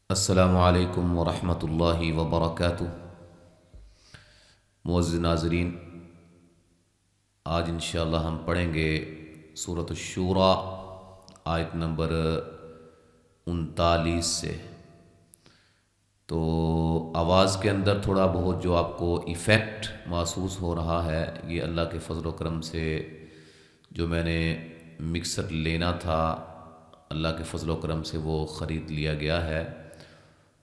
السلام علیکم ورحمۃ اللہ وبرکاتہ۔ معزز ناظرین، آج انشاءاللہ ہم پڑھیں گے سورۃ الشورى آیت نمبر 39 سے۔ تو آواز کے اندر تھوڑا بہت جو آپ کو ایفیکٹ محسوس ہو رہا ہے، یہ اللہ کے فضل و کرم سے جو میں نے مکسر لینا تھا، اللہ کے فضل و کرم سے وہ خرید لیا گیا ہے،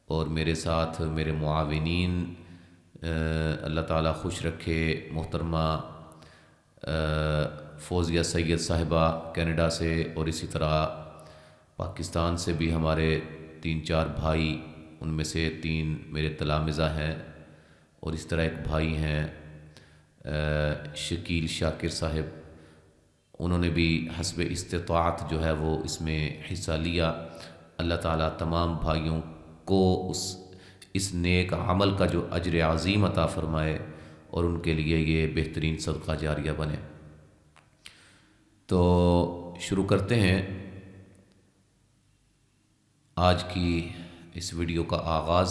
اور میرے ساتھ میرے معاونین اللہ تعالیٰ خوش رکھے، محترمہ فوزیہ سید صاحبہ کینیڈا سے، اور اسی طرح پاکستان سے بھی ہمارے 3-4 بھائی، ان میں سے 3 میرے تلامذہ ہیں، اور اس طرح ایک بھائی ہیں شکیل شاکر صاحب، انہوں نے بھی حسب استطاعت جو ہے وہ اس میں حصہ لیا۔ اللہ تعالیٰ تمام بھائیوں کو اس نیک عمل کا جو اجر عظیم عطا فرمائے، اور ان کے لیے یہ بہترین صدقہ جاریہ بنے۔ تو شروع کرتے ہیں آج کی اس ویڈیو کا آغاز۔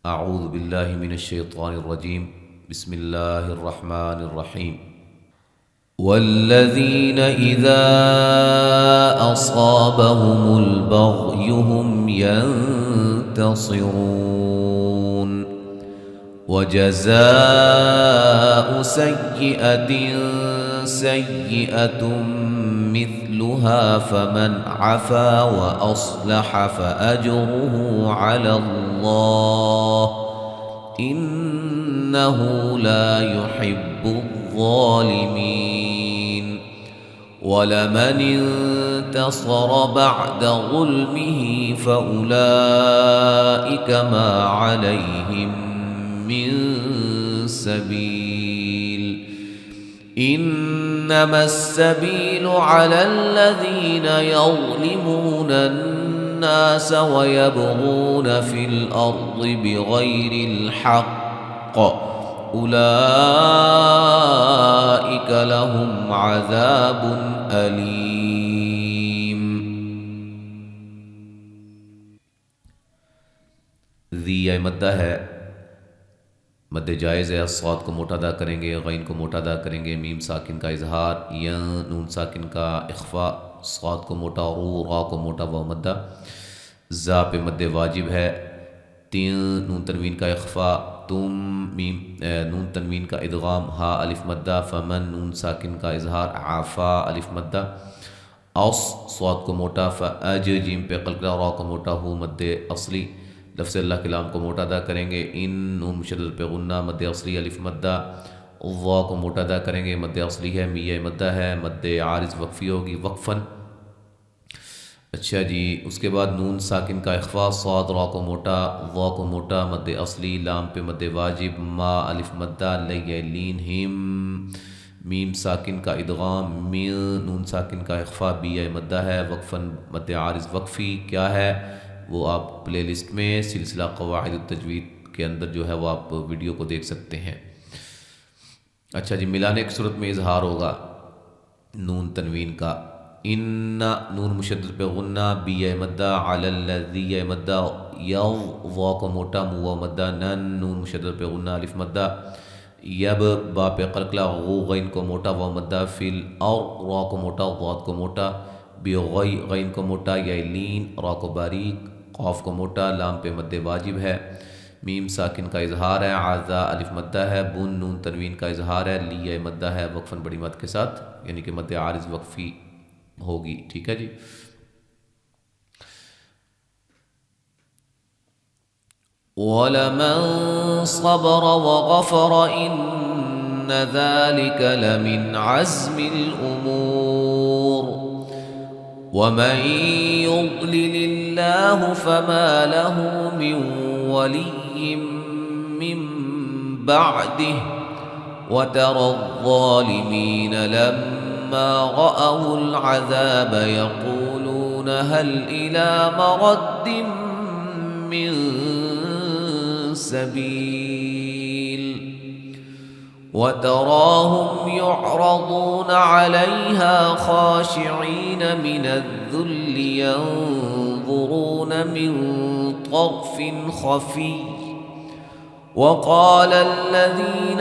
اعوذ باللہ من الشیطان الرجیم، بسم اللہ الرحمن الرحیم۔ والذین اذا اصابهم البغی هم ينتصرون وجزاء سیئة سیئة مثلها فمن عفا وأصلح فأجره على الله إنه لا يحب الظالمين ولمن انتصر بعد ظلمه فأولئك ما عليهم من سبيل إنما السبيل على الذين يظلمون الناس ويبغون في الأرض بغير الحق أولئك لهم عذاب أليم۔ ذی مدہ ہے، مد جائز ہے، صاد کو موٹا ادا کریں گے، غین کو موٹا ادا کریں گے، میم ساکن کا اظہار، یا نون ساکن کا اخفاء، صاد کو موٹا، را کو موٹا و مدہ، زا پہ مد واجب ہے، تین نون تنوین کا اخفاء، تم میم نون تنوین کا ادغام، ہا الف مدہ، فمن نون ساکن کا اظہار، عافا الف مدہ، اوس صاد کو موٹا، فاج جیم پہ قلقلہ، را کو موٹا، ہو مد اصلی، لفظ اللہ کے لام کو موٹا ادا کریں گے، ان نون مشدد پہ غنہ، مد اصلی الف مدہ، وا کو موٹا ادا کریں گے، مد اصلی ہے، میہ مدہ ہے، مد عارض وقفی ہوگی، وقفاً۔ اچھا جی، اس کے بعد نون ساکن کا اخفاء، صاد را کو موٹا، وا کو موٹا، مد اصلی، لام پہ مد واجب، ما الف مدہ، لیہ لین ہم، میم ساکن کا ادغام، نون ساکن کا اخفاء، بیہ مدہ ہے، وقفاً مد عارض وقفی، کیا ہے وہ آپ پلے لسٹ میں سلسلہ قواعد التجوید کے اندر جو ہے وہ آپ ویڈیو کو دیکھ سکتے ہیں۔ اچھا جی، ملانے کی صورت میں اظہار ہوگا نون تنوین کا، ان نون مشدد پہ غنہ، بیہ مدہ، علی الذی مدہ، یو وا کو موٹا، مو مدہ، نن نون مشدد پہ غنہ الف مدہ، یب با پہ قلقلہ، غو غین کو موٹا و مدہ، فل اور را کو موٹا، ضاد کو موٹا، بی غین کو موٹا، یا لین، را کو باریک، قاف کو موٹا، لام پہ مد واجب ہے، میم ساکن کا اظہار ہے، عذا الف مدہ ہے، بن نون تنوین کا اظہار ہے، لیہ مدہ ہے، وقفاً بڑی مد کے ساتھ، یعنی کہ مد عارض وقفی ہوگی، ٹھیک ہے جی۔ وَلَمَن صَبَرَ وَغَفَرَ إِنَّ ذَلِكَ لَمِنْ عَزْمِ الْأُمُورِ وَمَن يُضْلِلِ اللَّهُ فَمَا لَهُ مِن وَلِيٍّ مِّن بَعْدِهِ وَتَرَى الظَّالِمِينَ لَمَّا رَأَوُا الْعَذَابَ يَقُولُونَ هَلْ إِلَى مَرَدٍّ مِّن سَبِيلٍ وتراهم يعرضون عليها خاشعين من الذل ينظرون ينظرون من طرف خفي وقال الذين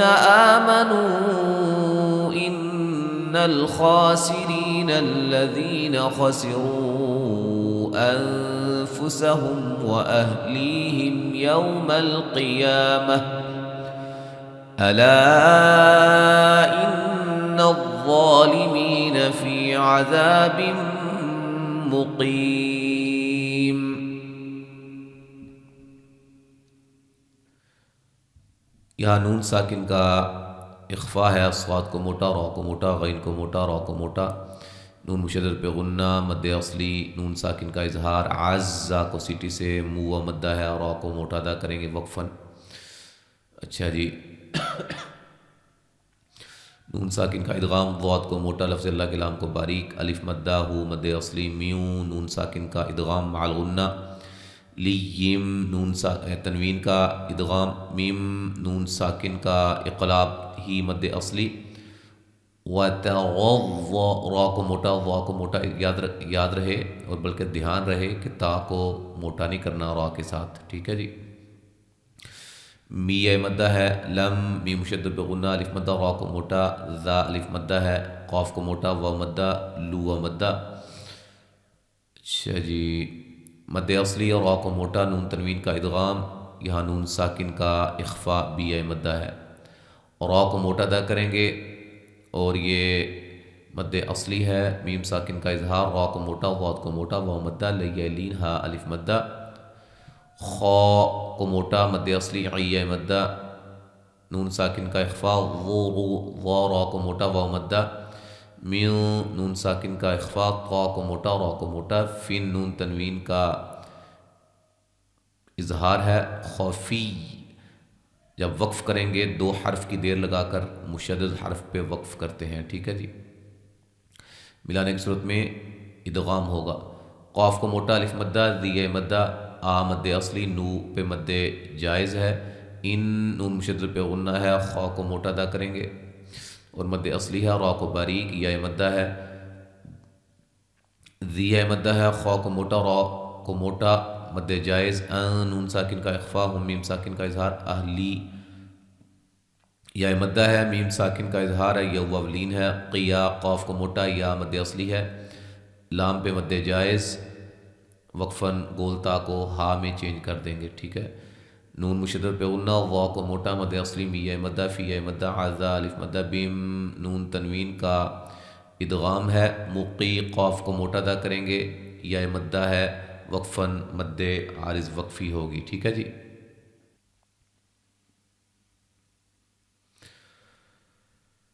آمنوا إن الخاسرين الذين خسروا أنفسهم وأهليهم يوم القيامة ألا إن الظالمين في عذاب مقيم. یہاں نون ساکن کا اخفا ہے، صاد کو موٹا، را کو موٹا، غین کو موٹا، را کو موٹا، نون مشدد پہ غنہ، مد اصلی، نون ساکن کا اظہار، عزا کو سیٹی سے مو و مدہ ہے، را کو موٹا ادا کریں گے وقفاً. اچھا جی، نون ساکن کا ادغام، ضاد کو موٹا، لفظ اللہ کے لام کو باریک، الف مدہ، ہو مد اصلی، میوں، نون ساکن کا ادغام مع الغنہ، لیم، نون تنوین کا ادغام، میم، نون ساکن کا اقلاب، ہی مد اصلی، وتغض، را کو موٹا، وا کو موٹا، یاد رہے اور بلکہ دھیان رہے کہ تا کو موٹا نہیں کرنا را کے ساتھ، ٹھیک ہے جی. می مدہ ہے، لم، می مشدد بغنہ، الف مدہ، را کو موٹا، ذا الف مدہ ہے، قاف کو موٹا، و مدہ، لو و مدہ. اچھا جی، مد اصلی اور را کو موٹا، نون تنوین کا ادغام، یہاں نون ساکن کا اخفا، بی مدہ ہے، را کو موٹا ادا کریں گے اور یہ مد اصلی ہے، میم ساکن کا اظہار، را کو موٹا، ضاد کو موٹا، واو مدہ، لیہ لین، ہا الف مدہ، خا کو موٹا، مد اصلی، عی مدہ، نون ساکن کا اخفا، ضو، ضا، را کو موٹا، واو مدہ، میوں، نون ساکن کا اخفا، قا کو موٹا، را کو موٹا، فن، نون تنوین کا اظہار ہے، خفی. جب وقف کریں گے دو حرف کی دیر لگا کر مشدد حرف پہ وقف کرتے ہیں، ٹھیک ہے جی. ملانے کی صورت میں ادغام ہوگا، قاف کو موٹا، الف مدہ، ذی مدہ، آ مد اصلی، نو پہ مد جائز ہے، ان، نون مشدد پہ غنہ ہے، خا کو موٹا ادا کریں گے اور مد اصلی ہے، را کو باریک، یا مدہ ہے، ذی مدہ ہے، خا کو موٹا، را کو موٹا، مد جائز، نون ساکن کا اخفا، ہم میم ساکن کا اظہار، اہلی، یا مدہ ہے، میم ساکن کا اظہار ہے، یا وولین ہے، قیا، قاف کو موٹا، یا مد اصلی ہے، لام پہ مد جائز، وقفاً گولتا کو ہا میں چینج کر دیں گے، ٹھیک ہے. نون مشدد پہ غنہ، وا کو موٹا، مد اصلی، می مدہ، فی مدہ، عزا الف مدہ، بیم، نون تنوین کا ادغام ہے، مقی، قاف کو موٹا ادا کریں گے، یا مدہ ہے، وقفاً مد عارض وقفی ہوگی، ٹھیک ہے جی.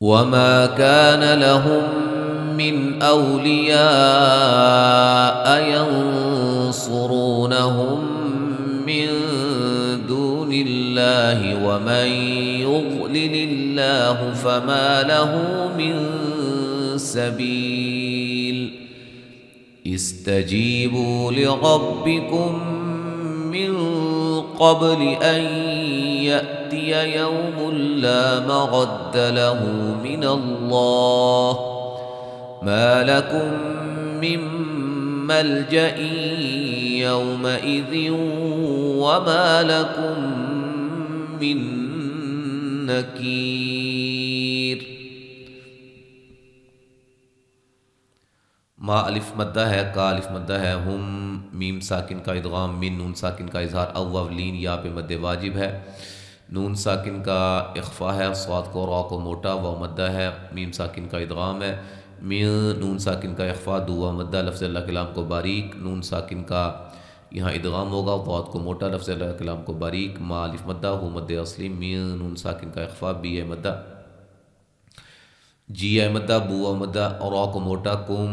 وما كان لهم من أولياء ينصرونهم من دون الله ومن يضلل الله فما له من سبيل. استجيبوا لربكم من قبل أن يأتي يوم لا مرد له من الله ما لكم من ملجأ يومئذ وما لكم من نكير. ما الف مدہ ہے، کا الف مدہ ہے، ہم، میم ساکن کا ادغام، من، نون ساکن کا اظہار، اولین، یا پہ مد واجب ہے، نون ساکن کا اخفا ہے، صاد کو، را کو موٹا، واو مدہ ہے، میم ساکن کا ادغام ہے، نون ساکن کا اخفا، دو واو مدہ، لفظ اللہ کلام کو باریک، نون ساکن کا یہاں ادغام ہوگا، ضاد کو موٹا، لفظ اللہ کلام کو باریک، ما الف مدہ، ہو مد اصلی، نون ساکن کا اخفا، بی مدہ، جی مدہ، بو مدہ، اور را کو موٹا، کم،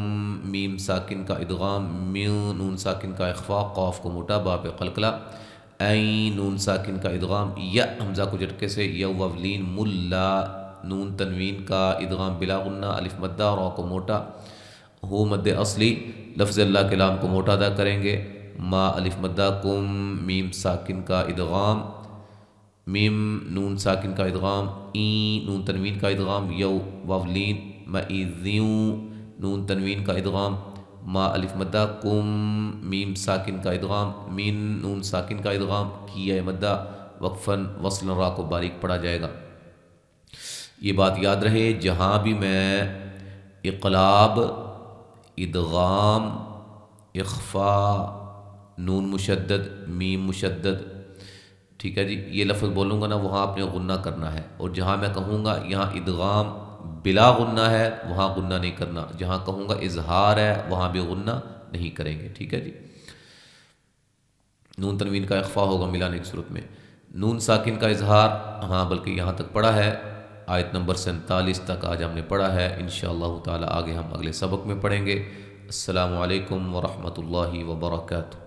میم ساکن کا ادغام، نون ساکن کا اخفا، قاف کو موٹا، با پہ قلقلہ، عین، نون ساکن کا ادغام، یا حمزہ کو جھٹکے سے، یا وولین، ملا، نون تنوین کا ادغام بلا غنہ، الف مدہ، را کو موٹا، ہو مد اصلی، لفظ اللہ کے لام کو موٹا ادا کریں گے، ما الف مدہ، کم، میم ساکن کا ادغام، میم، نون ساکن کا ادغام، نون تنوین کا ادغام، یو واولین، مئذیوں، نون تنوین کا ادغام، ما الف مدہ کم، میم ساکن کا ادغام، مین نون ساکن کا ادغام، کیا مدہ وقفاً وصل را کو باریک پڑھا جائے گا۔ یہ بات یاد رہے، جہاں بھی میں اقلاب، ادغام، اخفاء، نون مشدد، میم مشدد، ٹھیک ہے جی، یہ لفظ بولوں گا نا وہاں آپ نے غنہ کرنا ہے، اور جہاں میں کہوں گا یہاں ادغام بلا غنہ ہے وہاں غنہ نہیں کرنا، جہاں کہوں گا اظہار ہے وہاں بھی غنہ نہیں کریں گے، ٹھیک ہے جی۔ نون تنوین کا اخفاء ہوگا ملانے کی صورت میں۔ نون ساکن کا اظہار، ہاں بلکہ یہاں تک پڑھا ہے، آیت نمبر 47 تک آج ہم نے پڑھا ہے، انشاءاللہ تعالی آگے ہم اگلے سبق میں پڑھیں گے۔ السلام علیکم ورحمۃ اللہ وبرکاتہ۔